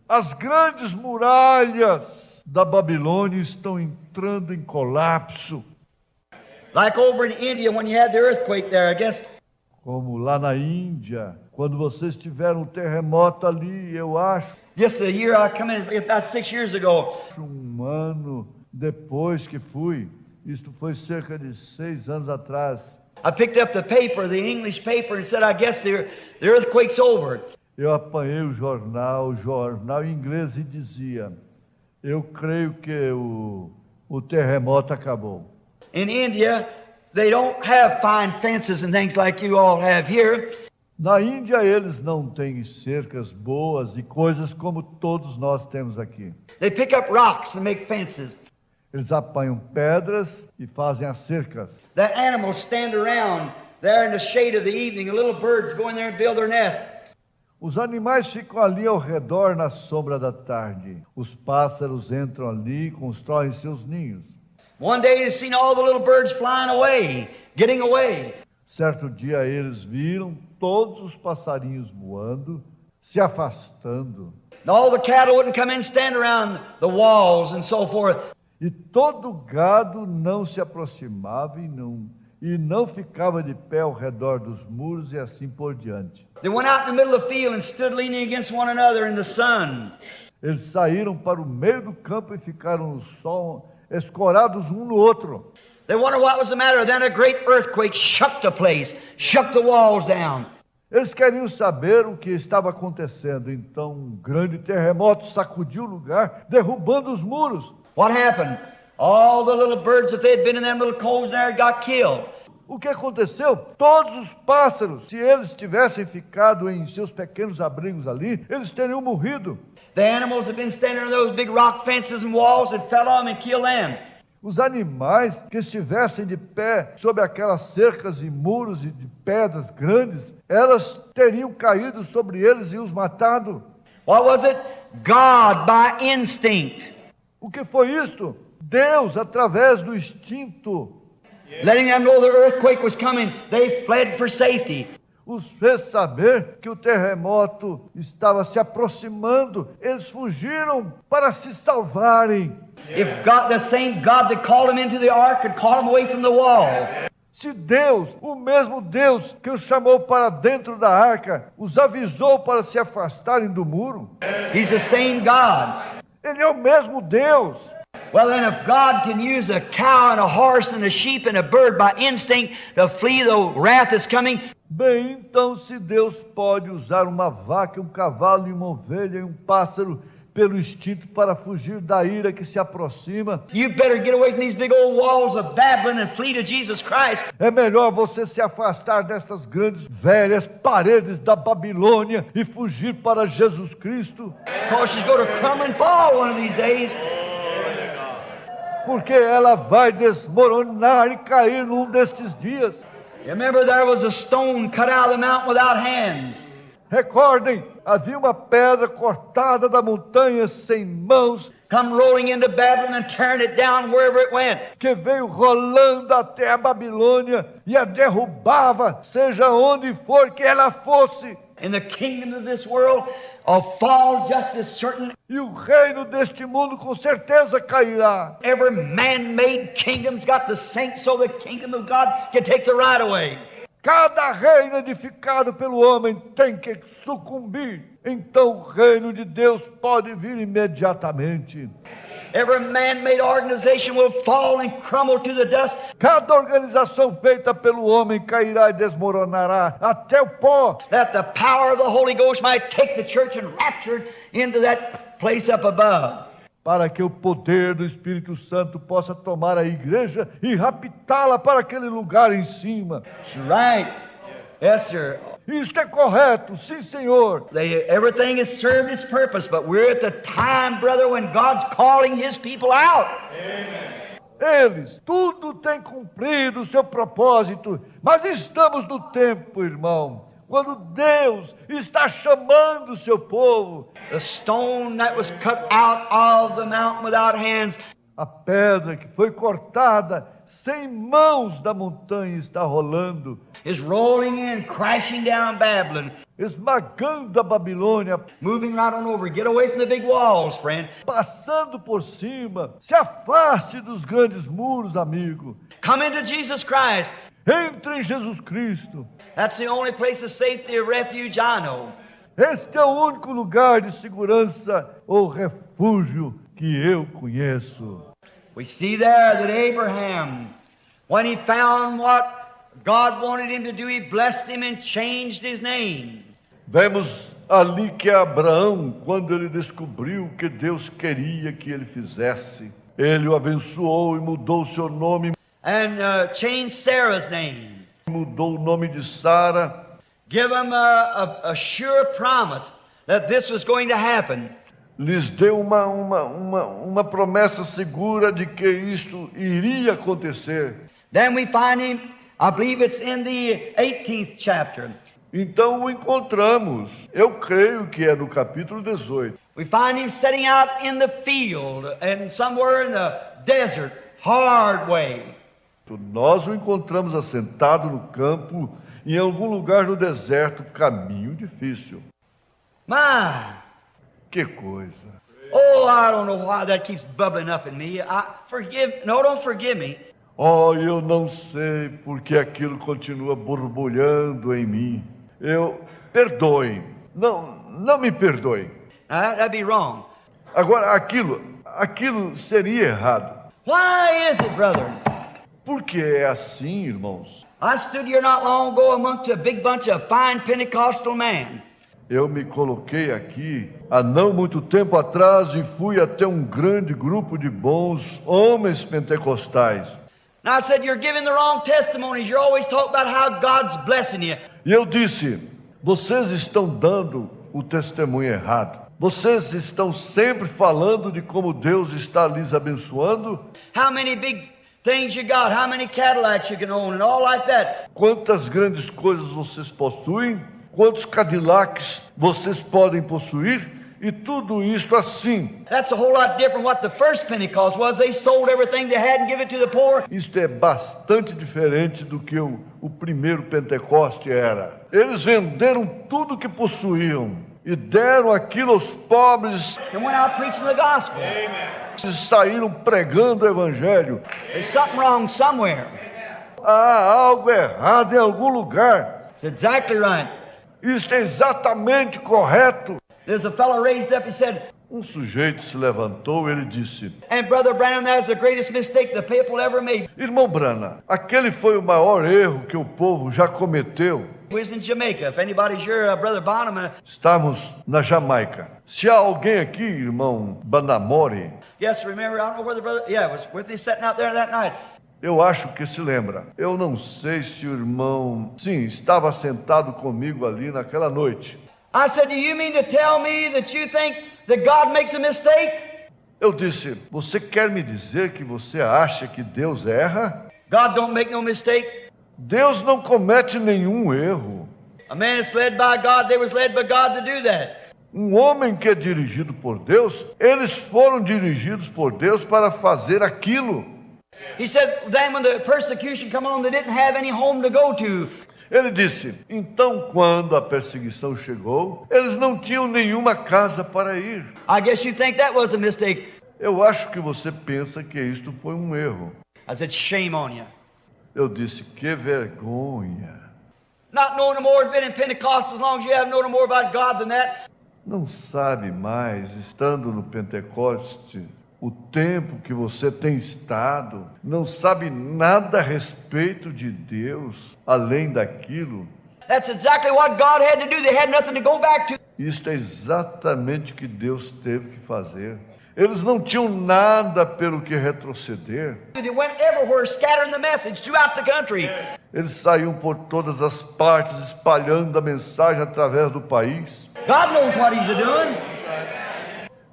S2: As grandes muralhas da Babilônia estão entrando em colapso.
S1: Like over in India when you had the earthquake there, I guess.
S2: Como lá na Índia, quando vocês tiveram um terremoto ali, eu acho.
S1: Just a year I come in, about 6 years ago.
S2: Um ano depois que fui, isto foi cerca de 6 anos atrás.
S1: I picked up the paper, the English paper, and said, I guess the earthquake's over.
S2: Eu apanhei o jornal em inglês e dizia, eu creio que o terremoto acabou.
S1: In India, they don't have fine fences and things like you all have here.
S2: Na Índia eles não têm cercas boas e coisas como todos nós temos aqui.
S1: They pick up rocks and make fences.
S2: Eles apanham pedras e fazem as cercas.
S1: That animals stand around there in the shade of the evening, and little birds go in there and build their nest.
S2: Os animais ficam ali ao redor na sombra da tarde. Os pássaros entram ali e constroem seus ninhos.
S1: One day they seen all the little birds flying away, getting away.
S2: Certo dia eles viram todos os passarinhos voando, se afastando.
S1: And all the cattle wouldn't come in and stand around the walls and so forth.
S2: E todo o gado não se aproximava e não ficava de pé ao redor dos muros e assim por diante.
S1: They went out in the middle of the field and stood leaning against one another in the sun.
S2: Eles saíram para o meio do campo e ficaram no sol, escorados um no outro.
S1: They wondered what was the matter. Then a great earthquake shook the place, shook the walls down.
S2: Eles queriam saber o que estava acontecendo. Então um grande terremoto sacudiu o lugar, derrubando os muros.
S1: What happened? All the little birds, if they had been in them little coves there, got killed.
S2: O que aconteceu? Todos os pássaros, se eles tivessem ficado em seus pequenos abrigos ali, eles teriam morrido.
S1: The animals had been standing on those big rock fences and walls that fell on them and killed them.
S2: Os animais que estivessem de pé sob aquelas cercas e muros e de pedras grandes, elas teriam caído sobre eles e os matado.
S1: What was it? God by instinct.
S2: O que foi isto? Deus, através do instinto,
S1: letting them know the earthquake was coming, they fled for safety.
S2: Os fez saber que o terremoto estava se aproximando. Eles fugiram para se salvarem.
S1: If God, the same God that called them into the ark, could call them away from the wall.
S2: Se Deus, o mesmo Deus que os chamou para dentro da arca, os avisou para se afastarem do muro.
S1: He's the same God.
S2: Ele é o mesmo Deus.
S1: Well, then, if God can use a cow and a horse and a sheep and a bird by instinct to flee the wrath that's coming,
S2: bem, então, se Deus pode usar uma vaca, um cavalo e uma ovelha e um pássaro pelo instinto para fugir da ira que se aproxima.
S1: You better get away from these big old walls of Babylon and flee to Jesus Christ.
S2: É melhor você se afastar dessas grandes, velhas paredes da Babilônia e fugir para Jesus Cristo.
S1: Because she's going to crumble and fall one of these days.
S2: Porque ela vai desmoronar e cair num destes dias.
S1: You remember there was a stone cut out of the mountain without hands.
S2: Recordem, havia uma pedra cortada da montanha sem mãos,
S1: Come rolling into Babylon and tearing it down wherever it went.
S2: que veio rolando até a Babilônia e a derrubava, seja onde for que ela fosse.
S1: And the kingdom of this world will fall just as certain.
S2: E o reino deste mundo com certeza cairá.
S1: Every man-made kingdom's got the saints so the kingdom of God can take the right away.
S2: Cada reino edificado pelo homem tem que sucumbir. Então o reino de Deus pode vir imediatamente.
S1: Every man-made organization will fall and crumble to the dust.
S2: Cada organização feita pelo homem cairá e desmoronará até o pó.
S1: That the power of the Holy Ghost might take the church and rapture it into that place up above.
S2: Para que o poder do Espírito Santo possa tomar a igreja e raptá-la para aquele lugar em cima.
S1: That's right. Yes, sir.
S2: Isto é correto, sim, Senhor.
S1: Everything has served its purpose, but we're at the time, brother, when God's calling His people out.
S2: Eles, tudo tem cumprido o seu propósito, mas estamos no tempo, irmão, quando Deus está chamando o seu povo.
S1: The stone that was cut out of the mountain without hands.
S2: A pedra que foi cortada sem mãos da montanha está rolando,
S1: Is rolling in, crashing down Babylon,
S2: esmagando a Babilônia,
S1: moving right on over. Get away from the big walls, friend.
S2: passando por cima. Se afaste dos grandes muros, amigo.
S1: Come into Jesus Christ.
S2: Entre em Jesus Cristo.
S1: That's the only place of safety or refuge I know.
S2: Este é o único lugar de segurança ou refúgio que eu conheço.
S1: We see there that Abraham, when he found what God wanted him to do, he blessed him and changed his name.
S2: Vemos ali que Abraão, quando ele descobriu o que Deus queria que ele fizesse, ele o abençoou e mudou o seu nome,
S1: And changed Sarah's name.
S2: mudou o nome de Sara,
S1: Give him a sure promise that this was going to happen.
S2: lhes deu uma promessa segura de que isto iria acontecer.
S1: Then we find him, I believe it's in the 18th chapter.
S2: Então o encontramos, eu creio que é no capítulo 18.
S1: We find him setting out in the field and somewhere in the desert, hard way.
S2: Nós o encontramos assentado no campo, em algum lugar no deserto, caminho difícil.
S1: My,
S2: Que coisa!
S1: oh, I don't know why that keeps bubbling up in me. Don't forgive me.
S2: Oh, eu não sei porque aquilo continua borbulhando em mim. Perdoe, não me perdoe.
S1: That'd be wrong.
S2: Agora, aquilo seria errado.
S1: Why is it, brother?
S2: Porque é assim, irmãos.
S1: I stood here not long ago amongst a big bunch of fine Pentecostal men.
S2: Eu me coloquei aqui há não muito tempo atrás e fui até um grande grupo de bons homens pentecostais.
S1: And I said, you're giving the wrong testimonies. You're always talking about how God's blessing you.
S2: E eu disse, vocês estão dando o testemunho errado. Vocês estão sempre falando de como Deus está lhes abençoando.
S1: How many big things you got, how many Cadillacs you can own and all like that.
S2: Quantas grandes coisas vocês possuem, quantos Cadillacs vocês podem possuir, e tudo isto assim.
S1: That's a whole lot different what the first Pentecost was. They sold everything they had and give it to the poor.
S2: Isto é bastante diferente do que o primeiro Pentecoste era. Eles venderam tudo que possuíam e deram aquilo aos pobres.
S1: And went out preaching the gospel.
S2: E saíram pregando o Evangelho.
S1: There's something wrong somewhere.
S2: Há algo errado em algum lugar.
S1: It's exactly right.
S2: Isto é exatamente correto.
S1: There's a fellow raised up, he said,
S2: Um sujeito se levantou e ele disse:
S1: And Brother Branham, that's the greatest mistake the people ever made.
S2: Irmão Branham, aquele foi o maior erro que o povo já cometeu.
S1: We was in Jamaica. If anybody's your Brother Bonham,
S2: Estamos na Jamaica. Se há alguém aqui, irmão Banamori,
S1: yes, remember, I don't know where the brother, yeah, was with me sitting out there that night.
S2: eu acho que se lembra. Eu não sei se o irmão, sim, estava sentado comigo ali naquela noite.
S1: I said, do you mean to tell me that you think that God makes a mistake?
S2: Eu disse: você quer me dizer que você acha que Deus erra?
S1: God don't make no mistake.
S2: Deus não comete nenhum erro.
S1: A man is led by God, they was led by God to do that.
S2: Um homem que é dirigido por Deus, eles foram dirigidos por Deus para fazer aquilo.
S1: He said, then when the persecution come on, they didn't have any home to go to.
S2: Ele disse: então, quando a perseguição chegou, eles não tinham nenhuma casa para ir.
S1: I guess you think that was a mistake.
S2: Eu acho que você pensa que isto foi um erro.
S1: I said, shame on you.
S2: Eu disse: que vergonha.
S1: Not knowing no more, been in Pentecost as long as you have known no more about God than that.
S2: Não sabe mais, estando no Pentecoste, o tempo que você tem estado, não sabe nada a respeito de Deus, além daquilo.
S1: That's exactly what God had to do. They had nothing to go back to.
S2: Isto é exatamente o que Deus teve que fazer. Eles não tinham nada pelo que retroceder.
S1: They went everywhere scattering the message throughout the country.
S2: Eles saíam por todas as partes, espalhando a mensagem através do país.
S1: God knows what He's doing.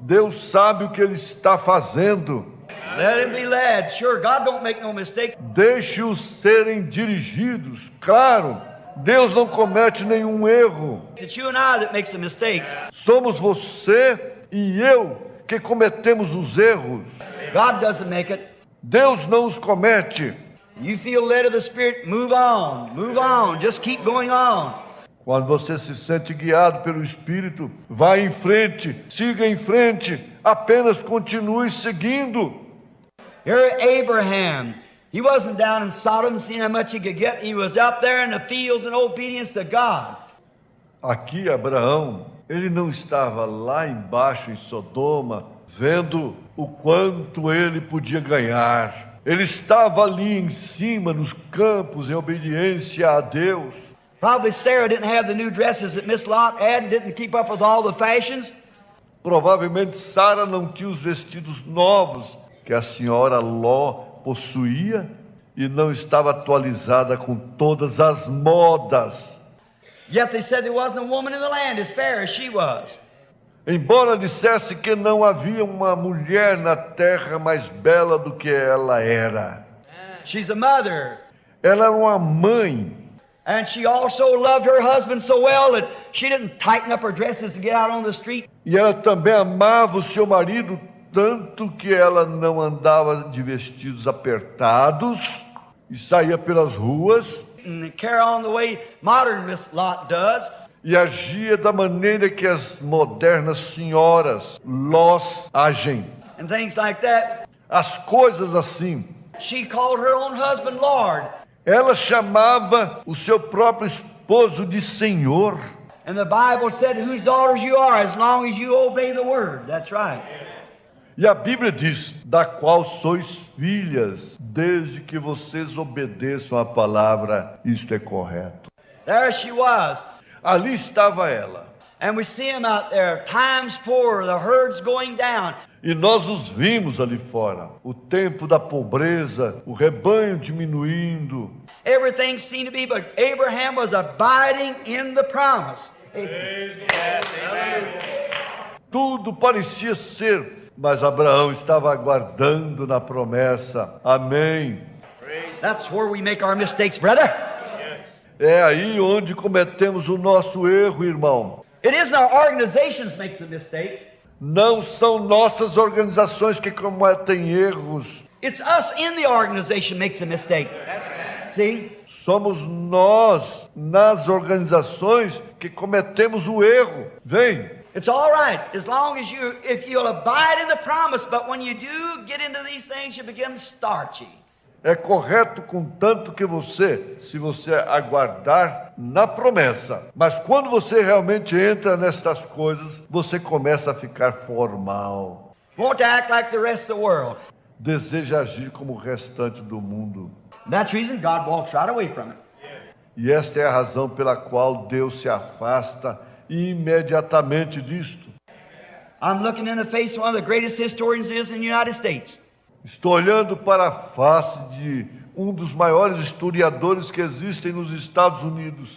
S2: Deus sabe o que Ele está fazendo.
S1: Let Him be led. Sure, God don't make no mistakes.
S2: Deixe-os serem dirigidos. Claro, Deus não comete nenhum erro.
S1: It's you and I that makes the mistakes.
S2: Somos você e eu que cometemos os erros.
S1: God doesn't make it.
S2: Deus não os comete.
S1: You feel led of the Spirit, move on, just keep going on.
S2: Quando você se sente guiado pelo Espírito, vá em frente, siga em frente, apenas continue seguindo.
S1: Here Abraham, he wasn't down in Sodom seeing how much he could get. He was out there in the fields in obedience to God.
S2: Aqui Abraão, ele não estava lá embaixo em Sodoma, vendo o quanto ele podia ganhar. Ele estava ali em cima, nos campos, em obediência a Deus.
S1: Probably Sarah didn't have the new dresses that Miss Lot had and didn't keep up with all the fashions.
S2: Provavelmente Sara não tinha os vestidos novos que a senhora Ló possuía e não estava atualizada com todas as modas.
S1: Yet they said there wasn't a woman in the land as fair as she was.
S2: Embora dissesse que não havia uma mulher na terra mais bela do que ela era.
S1: She's a mother.
S2: Ela era uma mãe.
S1: And she also loved her husband so well that she didn't tighten up her dresses to get out on the street.
S2: E ela também amava o seu marido tanto que ela não andava de vestidos apertados e saía pelas ruas.
S1: And carry on the way modern Miss Lot does.
S2: E agia da maneira que as modernas senhoras Lós agem.
S1: And things like that.
S2: As coisas assim.
S1: She called her own husband Lord.
S2: Ela chamava o seu próprio esposo de Senhor.
S1: And the Bible said whose daughters you are as long as you obey the word. That's right.
S2: E a Bíblia diz, da qual sois filhas, desde que vocês obedeçam a palavra. Isto é correto.
S1: There she was.
S2: Ali estava ela.
S1: And we see them out there, times poor, the herds going down.
S2: E nós os vimos ali fora. O tempo da pobreza, o rebanho diminuindo.
S1: Everything seemed to be, but Abraham was abiding in the promise.
S2: Tudo parecia ser, mas Abraão estava aguardando na promessa. Amém.
S1: That's where we make our mistakes, brother.
S2: É aí onde cometemos o nosso erro, irmão.
S1: It isn't our organizations makes the mistake.
S2: Não são nossas organizações que cometem erros.
S1: It's us in the organization makes a mistake. See?
S2: Somos nós, nas organizações, que cometemos o erro. Vem.
S1: It's all right as long as if you'll abide in the promise, but when you do get into these things, you become starchy.
S2: É correto contanto que você, se você aguardar na promessa. Mas quando você realmente entra nestas coisas, você começa a ficar formal.
S1: Want to act like the rest of the world.
S2: Deseja agir como o restante do mundo.
S1: That's the reason God walks right away from it.
S2: E esta é a razão pela qual Deus se afasta imediatamente disto.
S1: I'm looking in the face of one of the greatest historians is in the United States.
S2: Estou olhando para a face de um dos maiores historiadores que existem nos Estados Unidos.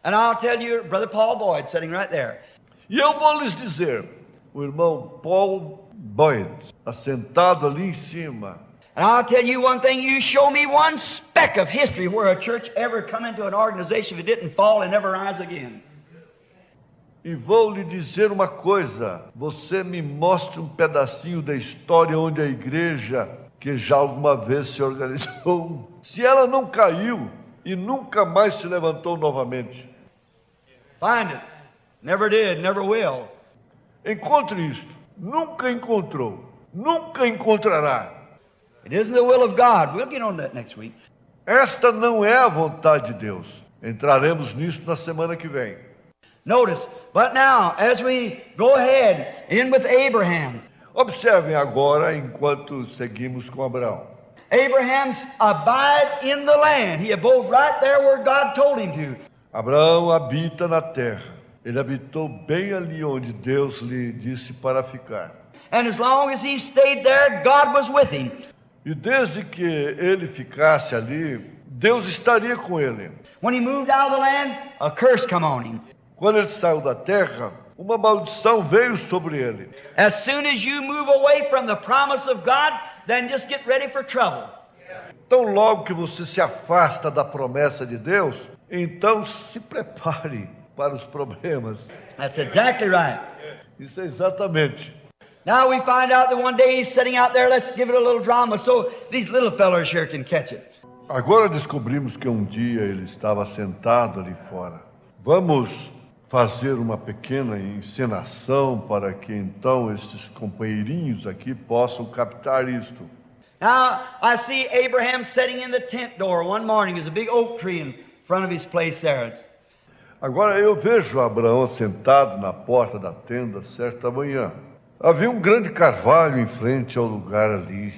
S1: And I'll tell you, Brother Paul Boyd, sitting right there.
S2: E eu vou lhes dizer, o irmão Paul Boyd, assentado ali em cima.
S1: And I'll tell you one thing, you show me one speck of history where a church ever come into an organization if it didn't fall and never rise again.
S2: E vou lhe dizer uma coisa, você me mostre um pedacinho da história onde a igreja, que já alguma vez se organizou, se ela não caiu e nunca mais se levantou novamente.
S1: Find it. Never did, never will.
S2: Encontre isto. Nunca encontrou, nunca encontrará.
S1: It isn't the will of God. We'll get on that next week.
S2: Esta não é a vontade de Deus. Entraremos nisso na semana que vem.
S1: Notice, but now, as we go ahead, in with Abraham.
S2: Observem agora, enquanto seguimos com Abraão.
S1: Abraham's abide in the land. He abode right there where God told him to.
S2: Abraão habita na terra. Ele habitou bem ali onde Deus lhe disse para ficar.
S1: And as long as he stayed there, God was with him.
S2: E desde que ele ficasse ali, Deus estaria com ele.
S1: When he moved out of the land, a curse come on him.
S2: Quando ele saiu da terra, uma maldição veio sobre ele.
S1: As soon as you move away from the promise of God, then just get ready for trouble.
S2: Tão logo que você se afasta da promessa de Deus, então se prepare para os problemas.
S1: That's exactly right.
S2: Isso é exatamente.
S1: Now we find out that one day he's sitting out there, let's give it a little drama so these little fellows here can catch it.
S2: Agora descobrimos que um dia ele estava sentado ali fora. Vamos fazer uma pequena encenação para que então estes companheirinhos aqui possam captar isto.
S1: Now I see Abraham sitting in the tent door one morning. There's a big oak tree in front of his place there.
S2: Agora eu vejo Abraão sentado na porta da tenda certa manhã. Havia um grande carvalho em frente ao lugar ali.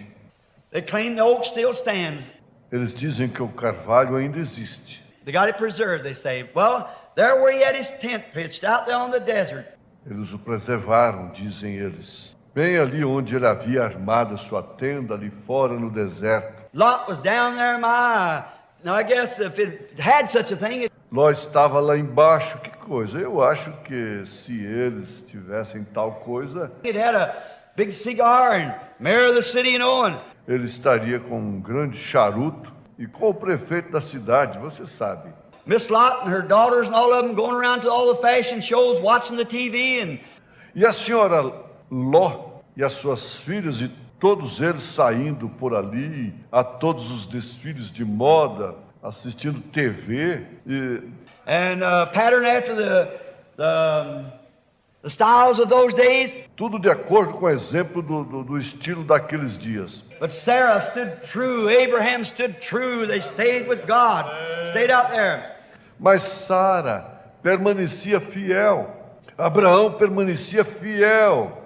S1: They claim the oak still stands.
S2: Eles dizem que o carvalho ainda existe.
S1: They got it preserved, they say. Well, there where he had his tent pitched, out there on the desert.
S2: Eles o preservaram, dizem eles. Bem ali onde ele havia armado a sua tenda, ali fora no deserto.
S1: Lot was down there, now I guess if it had such a thing,
S2: Ló estava lá embaixo, que coisa. Eu acho que se eles tivessem tal coisa,
S1: it had a big cigar and mayor of the city and Owen.
S2: ele estaria com um grande charuto e com o prefeito da cidade, você sabe.
S1: Miss Lot and her daughters and all of them going around to all the fashion shows, watching the TV and
S2: E a senhora Ló e as suas filhas e todos eles saindo por ali a todos os desfiles de moda, assistindo TV
S1: and pattern after the styles of those days.
S2: tudo de acordo com o exemplo do estilo daqueles dias.
S1: But Sarah stood true, Abraham stood true, they stayed with God, stayed out there.
S2: Mas Sara permanecia fiel, Abraão permanecia fiel,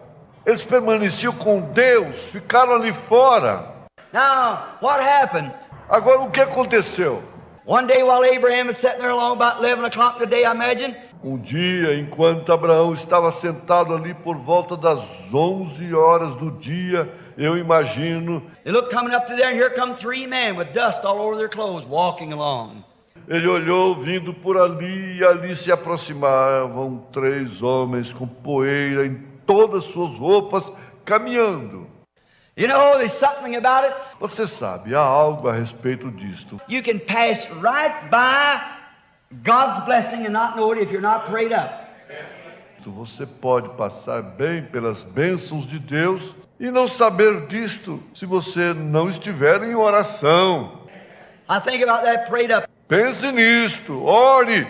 S2: eles permaneciam com Deus, ficaram ali fora.
S1: Now, what happened?
S2: Agora o que aconteceu?
S1: One day while Abraham was sitting there along about 11 o'clock in the day, I imagine,
S2: Um dia, enquanto Abraão estava sentado ali por volta das 11 horas do dia, eu imagino,
S1: they looked coming up to there, and here come three men with dust all over their clothes, walking along.
S2: ele olhou vindo por ali e ali se aproximavam 3 homens com poeira em todas suas roupas, caminhando.
S1: You know, there's something about it.
S2: Você sabe, há algo a respeito disto.
S1: You can pass right by God's blessing and not know it if you're not prayed up.
S2: Você pode passar bem pelas bênçãos de Deus e não saber disto se você não estiver em oração.
S1: I think about that prayed up.
S2: Pense nisto, ore.